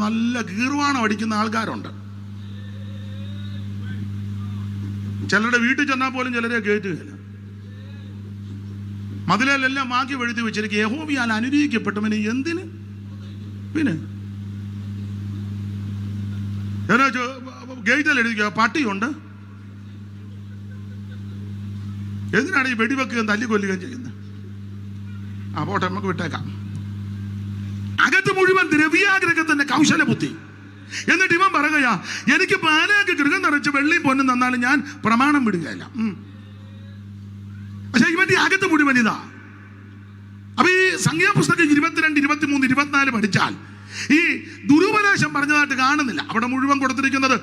നല്ല ഗീർവാണം അടിക്കുന്ന ആൾക്കാരുണ്ട്. ചിലരുടെ വീട്ടിൽ ചെന്നാൽ പോലും ചിലരെ കയറ്റുകയില്ല. മതിലെല്ലാം മാക്കി വെഴുതി വെച്ചിരിക്കും, യഹോവയാൽ അനുഗ്രഹിക്കപ്പെട്ടവന് എന്തിന്. പിന്നെ ഗേറ്റിൽ എഴുതിക്കുക പട്ടിയുണ്ട്, എന്തിനാണ് ഈ വെടിവെക്കുകയും തല്ലിക്കൊല്ലുകയും ചെയ്യുന്നത്? പോട്ടെ, നമുക്ക് വിട്ടേക്കാം. അകത്ത് മുഴുവൻ ദ്രവ്യാഗ്രഹത്തിന്റെ കൗശല ബുദ്ധി. എന്നിട്ട് ഇവൻ പറയുകയാ, എനിക്ക് പാലാക്ക് ഗൃഹം നിറച്ച് വെള്ളിയും പൊന്നും തന്നാലും ഞാൻ പ്രമാണം വിടുകയല്ല. പക്ഷെ ഇവന്റെ അകത്ത് മുഴുവൻ ഇതാ. അപ്പൊ ഈ സംഖ്യാപുസ്തകം 22, 23, 24 പഠിച്ചാൽ ഈ ദുരുപദേശം പറഞ്ഞതായിട്ട് കാണുന്നില്ല. അവിടെ മുഴുവൻ കൊടുത്തിരിക്കുന്നത്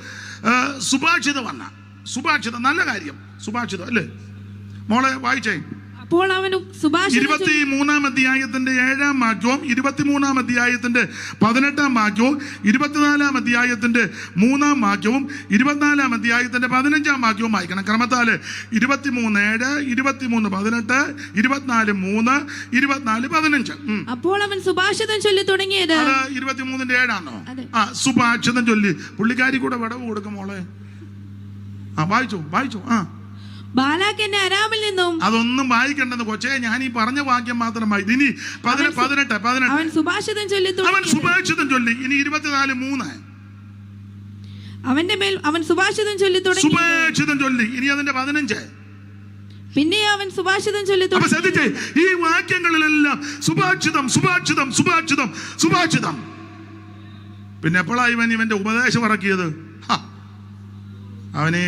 സുഭാഷിതമല്ല. സുഭാഷിതം നല്ല കാര്യം, സുഭാഷിതം അല്ലേ മോളെ? വായിച്ചേ. അപ്പോൾ അവൻ 23-ാം അധ്യായത്തിന്റെ 7-ാം വാക്യവും 23-ാം അധ്യായത്തിന്റെ 18-ാം വാക്യവും 24-ാം അധ്യായത്തിന്റെ 3-ാം വാക്യവും 24-ാം അധ്യായത്തിന്റെ 15-ാം വാക്യവും വായിക്കണം ക്രമത്താല്. 23:7, 23:18, 24:3, 24:15. അപ്പോൾ അവൻ സുഭാഷിതം ചൊല്ലി തുടങ്ങിയത് 23-ന്റെ 7 സുഭാഷിതം ചൊല്ലി. പുള്ളിക്കാരി കൂടെ വിടവ് കൊടുക്കും മോളെ. വായിച്ചു. ബാലാക്ക് എന്നെ അരാമിൽ നിന്നും. അതൊന്നും വായിക്കണ്ടെന്ന് കൊച്ചേ, ഞാൻ ഈ പറഞ്ഞ വാക്യം മാത്രമായി. ഇനി 18. അവൻ സുഭാഷിതം ചൊല്ലി. ഇനി 24:3 അവന്റെ മേൽ അവൻ സുഭാഷിതം ചൊല്ലി. ഇനി അതിന്റെ 15. പിന്നെ അവൻ സുഭാഷിതം ചൊല്ലി. ശ്രദ്ധിച്ചേ, ഈ വാക്യങ്ങളിലെല്ലാം സുഭാഷിതം. പിന്നെ എപ്പോഴാണ് ഇവന്റെ ഉപദേശം ഇറക്കിയത്? അവനെ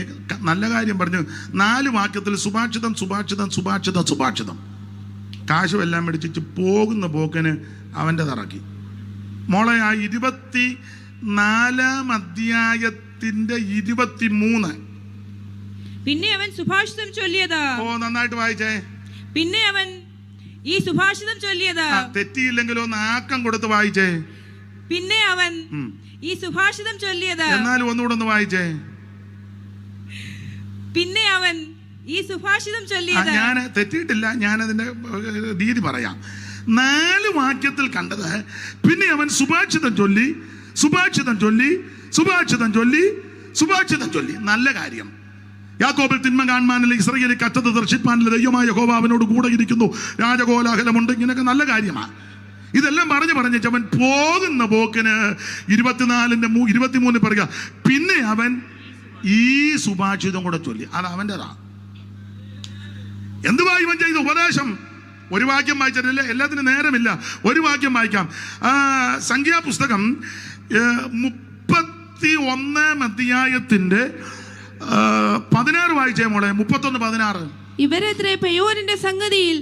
നല്ല കാര്യം പറഞ്ഞു. 4 വാക്യത്തിൽ സുഭാഷിതം. കാശുമെല്ലാം മേടിച്ചിട്ട് പോകുന്ന പോക്കിന് അവൻ്റെ തറക്കി. മോളെ, ആ 24-ാം അധ്യായത്തിന്റെ 23. പിന്നെ അവൻ സുഭാഷിതം ചൊല്ലിയത്. നന്നായിട്ട് വായിച്ചേ. പിന്നെ അവൻ ഈ സുഭാഷിതം ചൊല്ലിയത്. തെറ്റിയില്ലെങ്കിലോ നാക്കം കൊടുത്ത് വായിച്ചേ. പിന്നെ അവൻ ഈ സുഭാഷിതം ചൊല്ലിയത്. എന്നാലും ഒന്നുകൂടെ ഒന്ന് വായിച്ചേ. പിന്നെ അവൻ ഈ സുഭാഷിതം ചൊല്ലിയത്. ഞാൻ തെറ്റിയിട്ടില്ല, ഞാനതിന്റെ രീതി പറയാം. 4 വാക്യത്തിൽ കണ്ടത് പിന്നെ അവൻ സുഭാഷിതം ചൊല്ലി. നല്ല കാര്യം. യാക്കോബിൽ തിന്മ കാണുവാനില്ല, ഇസ്രായേലിൽ കഷ്ടത ദർശിപ്പാനില്ല, ദൈവമായ യഹോവ അവനോട് കൂടെ ഇരിക്കുന്നു, രാജകോലാഹലമുണ്ട്. ഇങ്ങനെയൊക്കെ നല്ല കാര്യമാണ്. ഇതെല്ലാം പറഞ്ഞ് അവൻ പോകുന്ന പോക്കിന് 24-ന്റെ 23 പറയുക, പിന്നെ അവൻ ഈ സുഭാഷിതം കൂടെ ചൊല്ലി. അത് അവൻ്റെതാ. എന്തുവാ ഇവൻ ചെയ്ത ഉപദേശം? ഒരു വാക്യം വായിച്ചിട്ടില്ല, എല്ലാത്തിനും നേരമില്ല. ഒരു വാക്യം വായിക്കാം. സംഖ്യാപുസ്തകം 31-ാം അധ്യായത്തിന്റെ 16 വായിച്ചേ മോളെ. 31:16. ഇവരത്രേ പെയോരിന്റെ സംഗതിയിൽ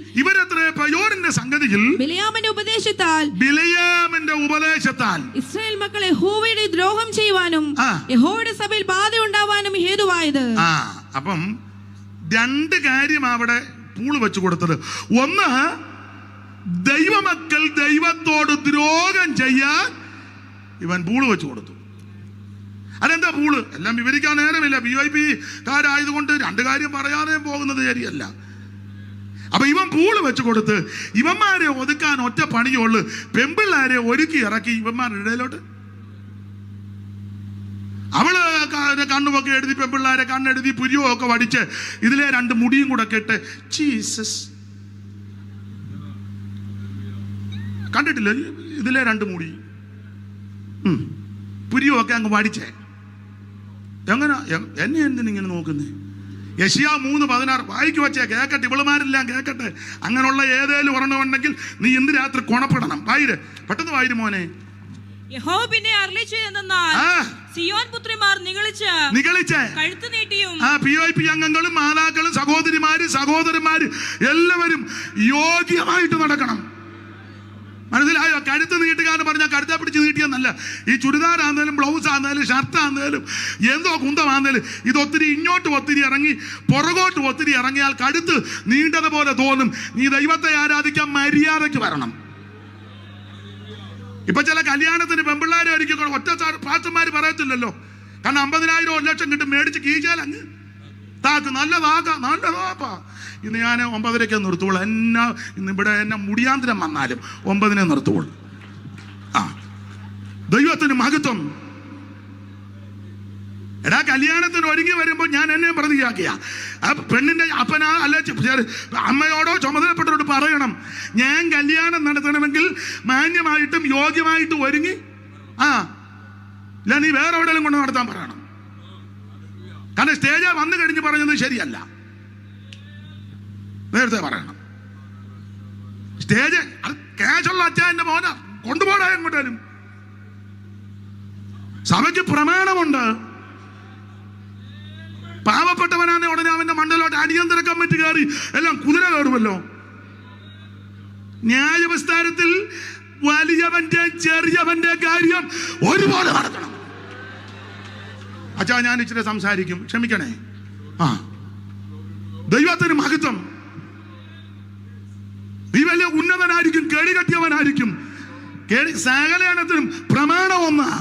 ബിലെയാമിന്റെ ഉപദേശത്താൽ ഇസ്രായേൽ മക്കളെ യഹോവയുടെ ദ്രോഹം ചെയ്യുവാനും യഹോവയുടെ സഭയിൽ ബാധ ഉണ്ടാവാനും ഹേതുവായത്. അപ്പം 2 കാര്യം അവിടെ പൂള് വെച്ച് കൊടുത്തത്. ഒന്ന്, ദൈവമക്കൾ ദൈവത്തോട് ദ്രോഹം ചെയ്യാൻ ഇവൻ പൂള് വെച്ച് കൊടുത്തു. അതെന്താ പൂള്? എല്ലാം വിവരിക്കാൻ നേരമില്ല. VIP കാരായതുകൊണ്ട് 2 കാര്യം പറയാതെ പോകുന്നത് ശരിയല്ല. അപ്പൊ ഇവൻ പൂള് വെച്ച് കൊടുത്ത് ഇവന്മാരെ ഒതുക്കാൻ ഒറ്റ പണിയുള്ളു. പെമ്പിള്ളാരെ ഒരുക്കി ഇറക്കി ഇവന്മാരുടെ ഇടയിലോട്ട്. അവള് കണ്ണുമൊക്കെ എഴുതി, പെമ്പിള്ളാരെ കണ്ണെഴുതി, പുരിയൊക്കെ വടിച്ച് ഇതിലെ 2 മുടിയും കൂടെ കെട്ട്. ജീസസ് കണ്ടിട്ടില്ല? ഇതിലെ 2 മുടി പുരിയൊക്കെ അങ്ങ് വടിച്ചേ. എങ്ങനെ എന്നെ എന്തിനിങ്ങനെ നോക്കുന്നേ? യെശയ്യാ 3:16 വായിക്ക് വച്ചേ, കേക്കട്ടെ, ഇവളുമാരെല്ലാം കേക്കട്ടെ. അങ്ങനെയുള്ള ഏതേലും ഒരെണ്ണമുണ്ടെങ്കിൽ നീ ഇന്ന് രാത്രി കൊണപ്പെടണം. വായിര്, പെട്ടെന്ന് വായിര് മോനെ. യഹോവ പിന്നെ അരുളിച്ചെയ്തെന്നാൽ, സിയോൻ പുത്രിമാർ നിഗളിച്ച് കഴുത്ത് നീട്ടിയും. PIP അംഗങ്ങളും മാതാക്കളും സഹോദരന്മാര് എല്ലാവരും യോഗ്യമായിട്ട് നടക്കണം. മനസ്സിലായോ? കഴുത്ത് നീട്ടുക എന്ന് പറഞ്ഞാൽ കഴുത്തെ പിടിച്ച് നീട്ടിയെന്നല്ല. ഈ ചുരിദാർ ആണെങ്കിലും ബ്ലൗസ് ആണെങ്കിലും ഷർട്ട് ആണെങ്കിലും എന്തോ കുന്തമാണെങ്കിലും ഇതൊത്തിരി ഇങ്ങോട്ട് ഒത്തിരി ഇറങ്ങി പുറകോട്ട് ഒത്തിരി ഇറങ്ങിയാൽ കഴുത്ത് നീണ്ടതുപോലെ തോന്നും. നീ ദൈവത്തെ ആരാധിക്കാൻ മര്യാദയ്ക്ക് വരണം. ഇപ്പൊ ചില കല്യാണത്തിന് പെമ്പിള്ളാരെ ഒരിക്കൽ ഒറ്റ പാസ്റ്റർമാര് പറയത്തില്ലല്ലോ. കാരണം 50,000 1 ലക്ഷം കിട്ടും മേടിച്ച് കീഴിച്ചാൽ അങ്ങ് താക്ക് നല്ലതാപ്പാ. ഇന്ന് ഞാൻ 9:30 നിർത്തുള്ളൂ. ഇന്ന് ഇവിടെ എന്നെ മുടിയാന്തരം വന്നാലും 9 നിർത്തുള്ളൂ. ദൈവത്തിന് മഹത്വം. എടാ, കല്യാണത്തിന് ഒരുങ്ങി വരുമ്പോൾ ഞാൻ എന്നെ പ്രതിയാക്കിയ പെണ്ണിന്റെ അപ്പനാ അല്ല അമ്മയോടോ ചുമതലപ്പെട്ടവരോട് പറയണം, ഞാൻ കല്യാണം നടത്തണമെങ്കിൽ മാന്യമായിട്ടും യോഗ്യമായിട്ടും ഒരുങ്ങി ഇല്ല നീ വേറെ എവിടെയെങ്കിലും കൊണ്ട് നടത്താൻ പറയണം. കാരണം സ്റ്റേജ് വന്നു കഴിഞ്ഞ് പറഞ്ഞത് ശരിയല്ല, നേരത്തെ പറയണം. സ്റ്റേജ് ക്യാഷുള്ള അച്ഛൻ്റെ മോനെ കൊണ്ടുപോടാ എങ്ങോട്ടാലും. സഭയ്ക്ക് പ്രമാണമുണ്ട്. പാവപ്പെട്ടവനാണ് ഉടനെ അവന്റെ മണ്ഡലോട്ട് അടിയന്തര കമ്മിറ്റി കയറി എല്ലാം കുതിര കയറുമല്ലോ. ന്യായവിസ്താരത്തിൽ വലിയവന്റെ ചെറിയവന്റെ കാര്യം ഒരുപോലെ നടക്കണം. അച്ഛാ, ഞാൻ ഇച്ചിരി സംസാരിക്കും, ക്ഷമിക്കണേ. ദൈവത്തിന് മഹത്വം. നീ വലിയ ഉന്നതനായിരിക്കും, കേടി കെട്ടിയവനായിരിക്കും. സകലത്തിനും പ്രമാണം ഒന്നാ.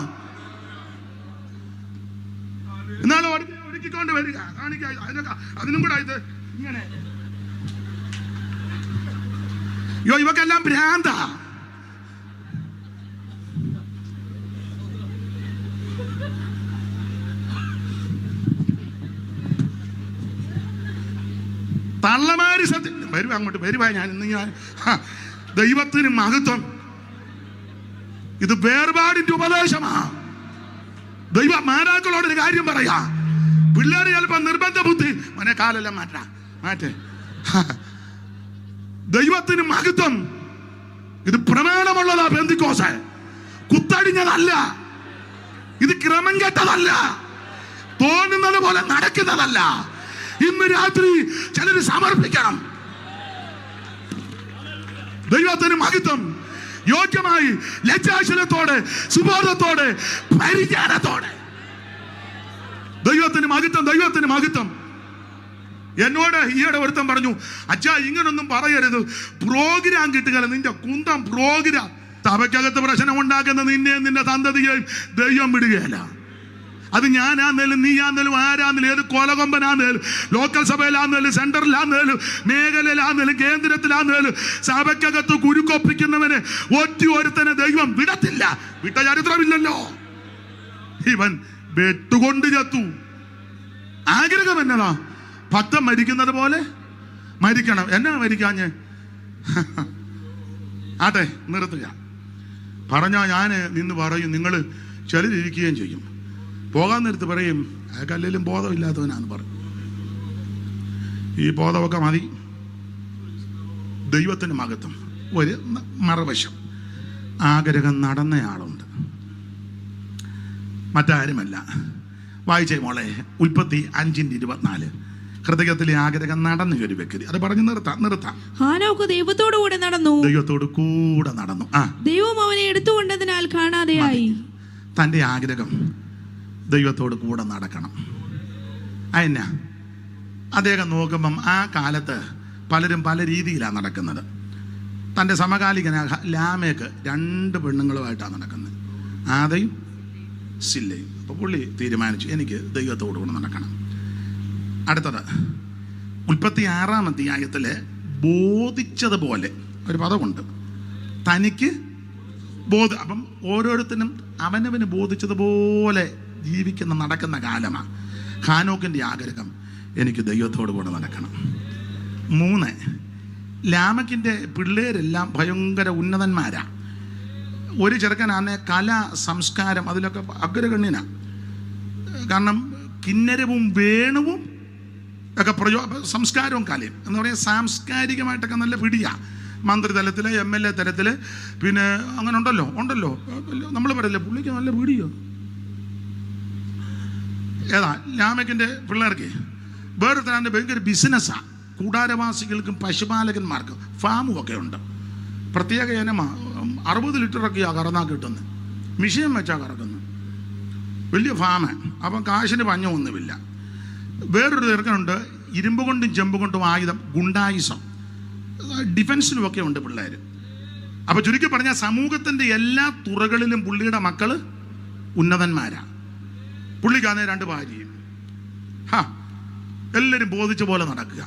എന്നാലും ഒരുക്കിക്കൊണ്ട് വരിക, കാണിക്ക. അതിനും കൂടെ ഇത് ഇങ്ങനെ ഇവക്കെല്ലാം ഭ്രാന്ത. തള്ളമാരി സത്യം വരുവാ, അങ്ങോട്ട് വരുവാ. ഞാൻ ദൈവത്തിന് മഹത്വം. ഇത് വേർപാടിന്റെ ഉപദേശമാ. ദൈവ മാതാക്കളോടൊരു കാര്യം പറയാ. പിള്ളേര് ചിലപ്പോ നിർബന്ധ ബുദ്ധി മനെ കാലെല്ലാം മാറ്റേ. ദൈവത്തിന് മഹത്വം. ഇത് പ്രമാണമുള്ളതാ. പെന്തിക്കോസ് കുത്തടിഞ്ഞതല്ല, ഇത് ക്രമം കെട്ടതല്ല, തോന്നുന്നത് പോലെ നടക്കുന്നതല്ല. ഇന്ന് രാത്രി ചിലര് സമർപ്പിക്കണം. ദൈവത്തിന് മഹത്വം. യോഗ്യമായി, ലജ്ജാശീലത്തോടെ, സുബോധത്തോടെ, പരിജ്ഞാനത്തോടെ. ദൈവത്തിന് മഹത്വം, ദൈവത്തിന് മഹത്വം. എന്നോട് ഈയിടെ ഒരുത്തൻ പറഞ്ഞു, അച്ഛാ ഇങ്ങനൊന്നും പറയരുത്, പ്രോഗ്രാം കിട്ടുകയല്ല, നിന്റെ കുന്തം പ്രോഗ്രാം. സഭയ്ക്കകത്ത് പ്രശ്നം ഉണ്ടാക്കുന്ന നിന്നെയും നിന്റെ സന്തതിയെയും ദൈവം വിടുകയല്ല. അത് ഞാനാന്നേലും നീയാന്നേലും ആരാന്നേലും ഏത് കൊലകൊമ്പനാന്നേലും ലോക്കൽ സഭയിലാന്നേലും സെന്ററിലാന്നേലും മേഖലയിലാന്നേലും കേന്ദ്രത്തിലാന്നേലും സഭയ്ക്കകത്ത് കുരുക്കൊപ്പിക്കുന്നവന് ഒരുത്തനെ ദൈവം വിടത്തില്ല. വിട്ട ചരിത്രമില്ലല്ലോ. ഇവൻ വെട്ടുകൊണ്ട് ചത്തു. ആഗ്രഹം എന്നതാ, ഭക്തൻ മരിക്കുന്നത് പോലെ മരിക്കണം. എന്നാ മരിക്കാഞ്ഞ്? ആട്ടെ, നിർത്തുക. പറഞ്ഞാ ഞാൻ നിന്ന് പറയും, നിങ്ങൾ ചിലരിയ്ക്കുകയും ചെയ്യും. പോകാൻ നേരത്ത് പറയും, അയാൾക്കല്ലേലും ബോധമില്ലാത്തവനാന്ന് പറയും. ഈ ബോധമൊക്കെ മതി. ദൈവത്തിന് മഹത്വം. ഒരു മറുവശം, ആഗ്രഹം നടന്നയാളുണ്ട്, മറ്റാരുമല്ല. വായിച്ചേ മോളെ, ഉൽപ്പത്തി 5:24. ഹൃദയത്തിലെ ആഗ്രഹം നടന്നു ഒരു വ്യക്തി. അത് പറഞ്ഞ് നിർത്താം. ഹാനോക്ക് ദൈവത്തോടു കൂടെ നടന്നു. ദൈവം അവനെ എടുത്തുകൊണ്ടതിനാൽ കാണാതെയായി. തൻ്റെ ആഗ്രഹം ദൈവത്തോട് കൂടെ നടക്കണം. അതെന്നാ? അദ്ദേഹം നോക്കുമ്പം ആ കാലത്ത് പലരും പല രീതിയിലാണ് നടക്കുന്നത്. തൻ്റെ സമകാലികനായ ലാമേക്ക് 2 പെണ്ണുങ്ങളുമായിട്ടാണ് നടക്കുന്നത്, ആദയും സില്ലയും. അപ്പോൾ പുള്ളി തീരുമാനിച്ചു, എനിക്ക് ദൈവത്തോട് കൂടെ നടക്കണം. അടുത്തത് ഉൽപ്പത്തി 6-ാം അധ്യായത്തിൽ ബോധിച്ചതുപോലെ ഒരു പദമുണ്ട്, തനിക്ക് അപ്പം ഓരോരുത്തരും അവനവന് ബോധിച്ചതുപോലെ ജീവിക്കുന്ന നടക്കുന്ന കാലമാണ്. ഹാനോക്കിൻ്റെ ആഗ്രഹം, എനിക്ക് ദൈവത്തോട് കൂടെ നടക്കണം. 3, ലാമക്കിൻ്റെ പിള്ളേരെല്ലാം ഭയങ്കര ഉന്നതന്മാരാണ്. ഒരു ചെറുക്കനാണ് കല സംസ്കാരം അതിലൊക്കെ അഗ്രഗണ്യനാണ്. കാരണം കിന്നരവും വേണുവും ഒക്കെ സംസ്കാരവും കലയും എന്ന് പറയുന്നത് സാംസ്കാരികമായിട്ടൊക്കെ നല്ല പിടിയാണ്. മന്ത്രിതലത്തിൽ, MLA തലത്തിൽ, പിന്നെ അങ്ങനെ ഉണ്ടല്ലോ നമ്മൾ പറയില്ലേ, പുള്ളിക്ക് നല്ല പിടിയോ. ഏതാ ലാമക്കിൻ്റെ പിള്ളേർക്ക് വേറൊരുത്തരാൻ്റെ ഭയങ്കര ബിസിനസ്സാണ്. കൂടാരവാസികൾക്കും പശുപാലകന്മാർക്കും ഫാമും ഒക്കെ ഉണ്ട്. പ്രത്യേക ഇനമാണ്. 60 ലിറ്ററൊക്കെയാണ് കറന്നാ കിട്ടുന്നത്. മിഷ്യൻ വെച്ചാൽ കറക്കുന്നത്. വലിയ ഫാമ്. അപ്പം കാശിന് പഞ്ഞമൊന്നുമില്ല. വേറൊരു ചെറുക്കനുണ്ട്, ഇരുമ്പ് കൊണ്ടും ചെമ്പ് കൊണ്ടും ആയുധം, ഗുണ്ടായുസം, ഡിഫൻസിലുമൊക്കെ ഉണ്ട് പിള്ളേർ. അപ്പോൾ ചുരുക്കി പറഞ്ഞാൽ സമൂഹത്തിൻ്റെ എല്ലാ തുറകളിലും പുള്ളിയുടെ മക്കൾ ഉന്നതന്മാരാണ്. പുള്ളിക്കാന്നെ 2 ഭാര്യയും. എല്ലാവരും ബോധിച്ച പോലെ നടക്കുക.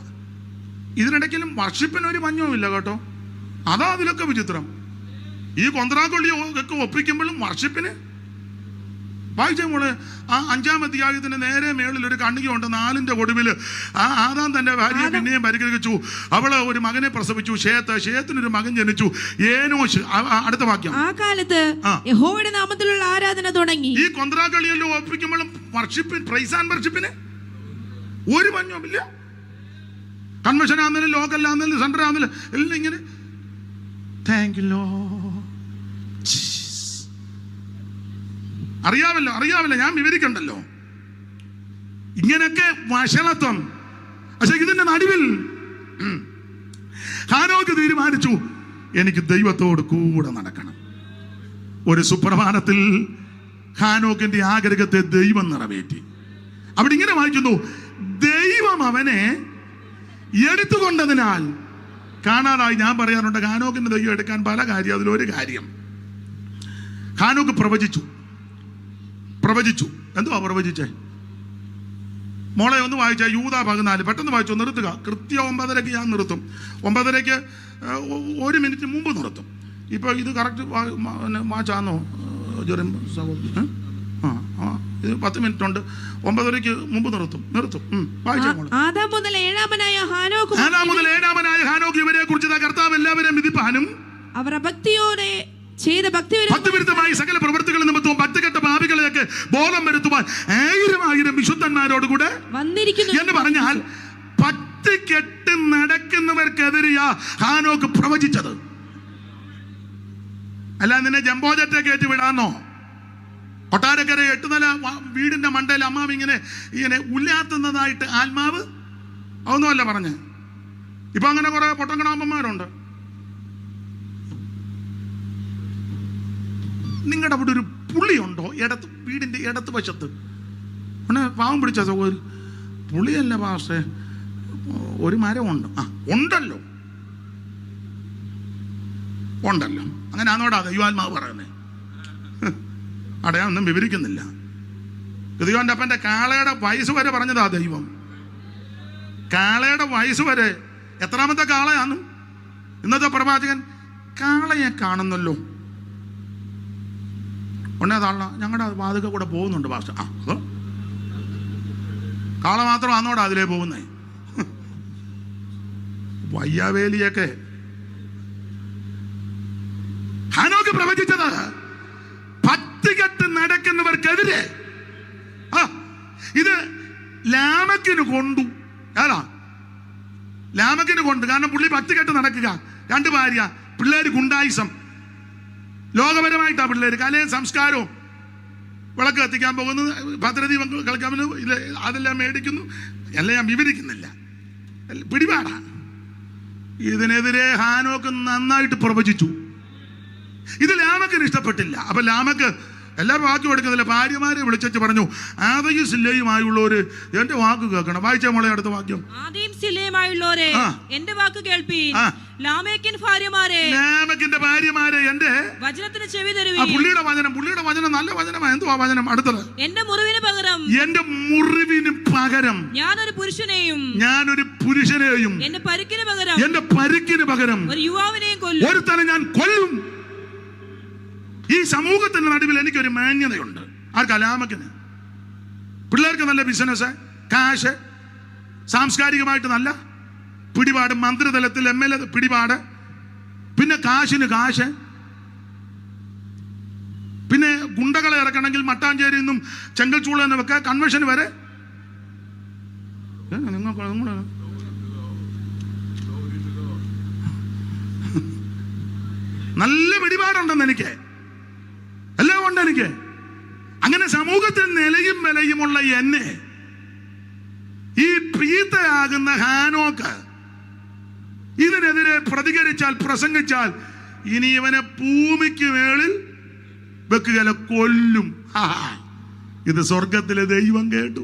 ഇതിനിടയ്ക്കലും വർഷിപ്പിനൊരു മഞ്ഞവുമില്ല കേട്ടോ. അതാ അതിലൊക്കെ വിചിത്രം. ഈ കൊന്ത്രാക്കൊള്ളിയൊക്കെ ഒപ്പിക്കുമ്പോഴും വർഷിപ്പിന് വായിച്ച മോളെ, ആ 5-ാം അധ്യായത്തിന്റെ നേരെ മേളിൽ ഒരു കണ്ണികയുണ്ട്. 4-ന്റെ ഒടുവിൽ ആദാം തന്റെ ഭാര്യയെ പിന്നെയും പരിഗ്രഹിച്ചു. അവള് ഒരു മകനെ പ്രസവിച്ചു, ഷേത്തിനൊരു മകൻ ജനിച്ചു, ഏനോശ്. അടുത്ത വാക്യം. ആ കാലത്ത് യഹോവയുടെ നാമത്തിലുള്ള ആരാധന തുടങ്ങി. ഈ കൊന്ത്രാക്കളിയല്ലോ ഒപ്പിക്കുമ്പോഴും വർഷിപ്പിന്, പ്രൈസ് ആൻഡ് വർഷിപ്പിന് ഒരു പഞ്ഞുമില്ല. കൺവെൻഷൻ ആണെങ്കിലും ലോക്കൽ ആണെങ്കിലും സെൻട്രൽ ആണെങ്കിലും എല്ലാം ഇങ്ങനെ താങ്ക് യു ലോ. അറിയാമല്ലോ, ഞാൻ വിവരിക്കണ്ടല്ലോ. ഇങ്ങനെയൊക്കെ വഷളത്വം. പക്ഷെ ഇതിന്റെ നടുവിൽ ഹാനോക്ക് തീരുമാനിച്ചു, എനിക്ക് ദൈവത്തോട് കൂടെ നടക്കണം. ഒരു സുപ്രഭാതത്തിൽ ഹാനോക്കിന്റെ ആഗ്രഹത്തെ ദൈവം നിറവേറ്റി. അവിടെ ഇങ്ങനെ വായിക്കുന്നു, ദൈവം അവനെ എടുത്തുകൊണ്ടതിനാൽ കാണാതായി. ഞാൻ പറയാറുണ്ട്, ഹാനോക്കിന്റെ ദൈവം എടുക്കാൻ പല കാര്യം. അതിലൊരു കാര്യം, ഹാനോക്ക് പ്രവചിച്ചു. എന്തുവാ പ്രവചിച്ചേ? മോളെ ഒന്ന് വായിച്ച യൂദാ 14. പെട്ടെന്ന് വായിച്ചു, നിർത്തുക. കൃത്യം 9:30 ഞാൻ നിർത്തും. 9:30 1 മിനിറ്റ് മുമ്പ് നിർത്തും. ഇപ്പൊ ഇത് കറക്റ്റ് വാച്ചാന്നോ ജെറിം സഹോദരി? ഇത് 10 മിനിറ്റ് ഉണ്ട്. 9:30 മുമ്പ് നിർത്തും. വായിച്ചോ മോളെ. ആദാം മുതൽ ഏഴാമനായ ഹാനോക്ക് ഇവരെ കുറിച്ച് കർത്താവ് എല്ലാവരെയും വിധിപ്പാനും അവർ അഭക്തിയോടെ ചെയ്ത ഭക്തിവിരുദ്ധമായി സകല പ്രവൃത്തികൾ നിമിത്തവും ഭക്തികെട്ട പാപികളെയൊക്കെ ബോധം വരുത്തുവാൻ 1000 വിശുദ്ധന്മാരോട് കൂടെ വന്നിരിക്കുന്നു എന്ന് പറഞ്ഞാൽ ഭക്തികെട്ട് നടക്കുന്നവർക്കെതിരെയാ ഹാനോക്ക് പ്രവചിച്ചത്. അല്ല നിന്നെ ജംബോ ജെറ്റ് കയറ്റി വിടാന്നോ? കൊട്ടാരക്കര 8 നില വീടിന്റെ മണ്ടയിൽ അമ്മാവ് ഇങ്ങനെ ഉല്ലാത്തുന്നതായിട്ട് ആത്മാവ് അതൊന്നുമല്ല പറഞ്ഞ്. ഇപ്പൊ അങ്ങനെ കുറെ പൊട്ടങ്കണാമ്പന്മാരുണ്ട്. നിങ്ങളുടെ അവിടെ ഒരു പുളിയുണ്ടോ വീടിന്റെ ഇടത്ത് വശത്ത്? പാവം പിടിച്ച സഹോദരി, പുളിയല്ല പാസ്റ്റേ, ഒരു മരമുണ്ട്. ഉണ്ടല്ലോ. അങ്ങനെ ആണോടാ ദൈവാത്മാവ് പറയുന്നേ? അടയാളൊന്നും വിവരിക്കുന്നില്ല. ദൈവന്റെ അപ്പന്റെ കാളയുടെ വയസ്സ് വരെ പറഞ്ഞതാ ദൈവം. കാളയുടെ വയസ്സ് വരെ. എത്രാമത്തെ കാളയാന്നും ഇന്നത്തെ പ്രവാചകൻ കാളയെ കാണുന്നല്ലോ. ഉണ്ണേതാള ഞങ്ങളുടെ വാതുക്ക കൂടെ പോകുന്നുണ്ട് പാസ്റ്റർ. അതോ കാള മാത്രം ആന്നോടാ അതിലേ പോകുന്നേ? വയ്യാവേലിയൊക്കെ ഹാനോക്ക് പ്രവചിച്ചത് ഭക്തികെട്ട് നടക്കുന്നവർക്കെതിരെ. ഇത് ലാമക്കിന് കൊണ്ടു. ലാമക്കിന് കൊണ്ട്. കാരണം പുള്ളി ഭക്തികെട്ട് നടക്കുക. 2 ഭാര്യ, പിള്ളേര് ഗുണ്ടായിസം, ലോകപരമായിട്ടാ പിള്ളേര്, കലയും സംസ്കാരവും. വിളക്ക് കത്തിക്കാൻ പോകുന്നു, ഭദ്രദീപം കളിക്കാൻ, അതെല്ലാം മേടിക്കുന്നു. എല്ലാം ഞാൻ വിവരിക്കുന്നില്ല, പിടിപാടാ. ഇതിനെതിരെ ഹാനോക്ക് നന്നായിട്ട് പ്രവചിച്ചു. ഇത് ലാമക്കിന് ഇഷ്ടപ്പെട്ടില്ല. അപ്പൊ ലാമക്ക് എല്ലാവരും വാക്ക് കൊടുക്കുന്നില്ല. ഭാര്യമാരെ വിളിച്ചു പറഞ്ഞു, ആദയും സില്ലയുമായുള്ളവര് എന്റെ വാക്ക് കേൾക്കണം. വായിച്ച മോളെ അടുത്ത വാക്യം. ആദയും സില്ലയുമായുള്ളവരെ എന്റെ വാക്ക് കേൾപ്പീൻ. ലാമേക്കിന്റെ ഭാര്യമാരെ എന്റെ വചനത്തിന് ചെവി തരുവീൻ. പുള്ളിയുടെ വചനം നല്ല വചനമാണ്. എന്തുവാ വചനം? അടുത്തത്, എന്റെ മുറിവിന് പകരം ഞാനൊരു പുരുഷനെയും എന്റെ പരിക്കിന് പകരം ഒരു യുവാവിനെയും കൊല്ലും. ഒരുത്തനെ ഞാൻ കൊല്ലും. ഈ സമൂഹത്തിന്റെ നടുവിൽ എനിക്കൊരു മാന്യതയുണ്ട്. ആർക്കാ? ലാമക്കിന്. പിള്ളേർക്ക് നല്ല ബിസിനസ്, കാശ്, സാംസ്കാരികമായിട്ട് നല്ല പിടിപാട്, മന്ത്രിതലത്തിൽ MLA പിടിപാട്, പിന്നെ കാശിന് കാശ്, പിന്നെ ഗുണ്ടകളെ ഇറക്കണമെങ്കിൽ മട്ടാഞ്ചേരിയിൽ നിന്നും ചെങ്കൽച്ചൂള എന്നൊക്കെ കൺവെൻഷൻ വരെ. നല്ല പിടിപാടുണ്ടെന്ന് എനിക്ക്, എല്ലാം ഉണ്ട് എനിക്ക്. അങ്ങനെ സമൂഹത്തിൽ നിലയും വിലയുമുള്ള എന്നെ ഈ പ്രീതയാകുന്ന ഹാനോക്ക് ഇതിനെതിരെ പ്രതികരിച്ചാൽ, പ്രസംഗിച്ചാൽ, ഇനി ഇവനെ ഭൂമിക്ക് മേളിൽ വെക്കുകയല്ല, കൊല്ലും. ഇത് സ്വർഗത്തിലെ ദൈവം കേട്ടു.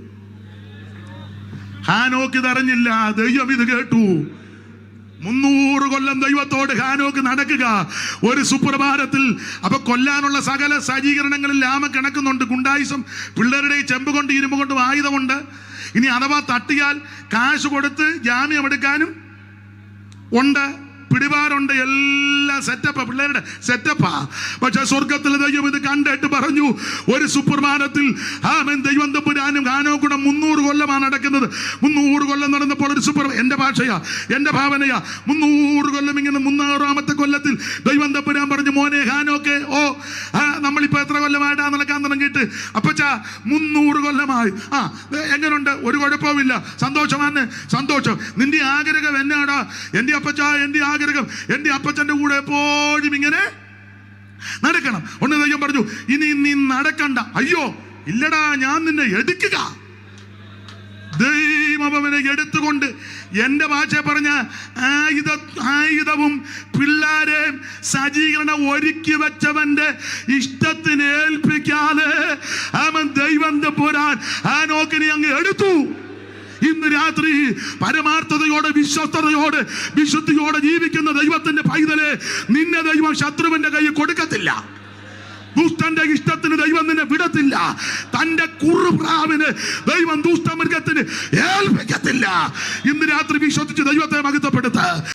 ഹാനോക്ക് ഇതറിഞ്ഞില്ല, ദൈവം ഇത് കേട്ടു. 300 കൊല്ലം ദൈവത്തോട് ഹാനോക്ക് നടക്കുക. ഒരു സുപ്രഭാതത്തിൽ അപ്പൊ കൊല്ലാനുള്ള സകല സജ്ജീകരണങ്ങളിൽ ലാമ കിടക്കുന്നുണ്ട്. ഗുണ്ടായിസം, പിള്ളേരുടെ ചെമ്പ് കൊണ്ട് ഇരുമ്പ് കൊണ്ടും ആയുധമുണ്ട്. ഇനി അഥവാ തട്ടിയാൽ കാശ് കൊടുത്ത് ജാമ്യം എടുക്കാനും ഉണ്ട്. പിടിപാടുണ്ട്, എല്ലാം സെറ്റപ്പാ, പിള്ളേരുടെ സെറ്റപ്പാ. പക്ഷെ സ്വർഗത്തിലെ ദൈവം ഇത് കണ്ടിട്ട് പറഞ്ഞു, ഒരു സുപ്രഭാതത്തിൽ ആമേൻ ദൈവം തമ്പുരാനും ഹാനോക്കും 300 കൊല്ലമാണ് നടക്കുന്നത്. 300 കൊല്ലം നടന്നപ്പോൾ ഒരു എന്റെ ഭാഷയാ, എന്റെ ഭാവനയാ, 300 കൊല്ലം ഇങ്ങനെ 300ാമത്തെ കൊല്ലത്തിൽ ദൈവം തമ്പുരാൻ പറഞ്ഞു, മോനെ ഹാനോക്കെ, ഓ നമ്മളിപ്പോ എത്ര കൊല്ലമായിട്ടാ നടക്കാൻ തുടങ്ങിയിട്ട്? അപ്പച്ചാ 300 കൊല്ലമായി. എങ്ങനുണ്ട്? ഒരു കുഴപ്പമില്ല, സന്തോഷമാണ്, സന്തോഷം. നിന്റെ ആഗ്രഹം എന്നാടാ? എന്റെ അപ്പച്ചാ, എന്റെ ആഗ്രഹം എന്റെ അപ്പച്ചന്റെ കൂടെ എപ്പോഴും ഇങ്ങനെ നടക്കണം. ഒന്ന് ദൈവം പറഞ്ഞു, ഇനി നീ നടക്കണ്ട. അയ്യോ ഇല്ലടാ, ഞാൻ നിന്നെ എടുക്കുക. ദൈവം അവനെ എടുത്തുകൊണ്ട്, എന്റെ ഭാഷ പറഞ്ഞ ആയുധവും പിള്ളേരെയും സജ്ജീകരണം ഒരുക്കി വെച്ചവന്റെ ഇഷ്ടത്തിന് ഏൽപ്പിക്കാതെ അവൻ ദൈവം തമ്പുരാൻ ഹാനോക്കിനെ അങ്ങ് എടുത്തു. ഇന്ന് രാത്രി പരമാർത്ഥതയോടെ, വിശ്വസ്തയോടെ, വിശുദ്ധിയോടെ ജീവിക്കുന്ന ദൈവത്തിന്റെ പൈതലെ, നിന്നെ ദൈവം ശത്രുവിന്റെ കയ്യിൽ കൊടുക്കത്തില്ല. ദുഷ്ടന്റെ ഇഷ്ടത്തിന് ദൈവം നിന്നെ വിടത്തില്ല. തന്റെ കുറുപ്രാവിന് ദൈവം ദുഷ്ടമൃഗത്തിന് ഏൽപ്പിക്കത്തില്ല. ഇന്ന് രാത്രി വിശ്വസിച്ച് ദൈവത്തെ മഹത്വപ്പെടുത്ത.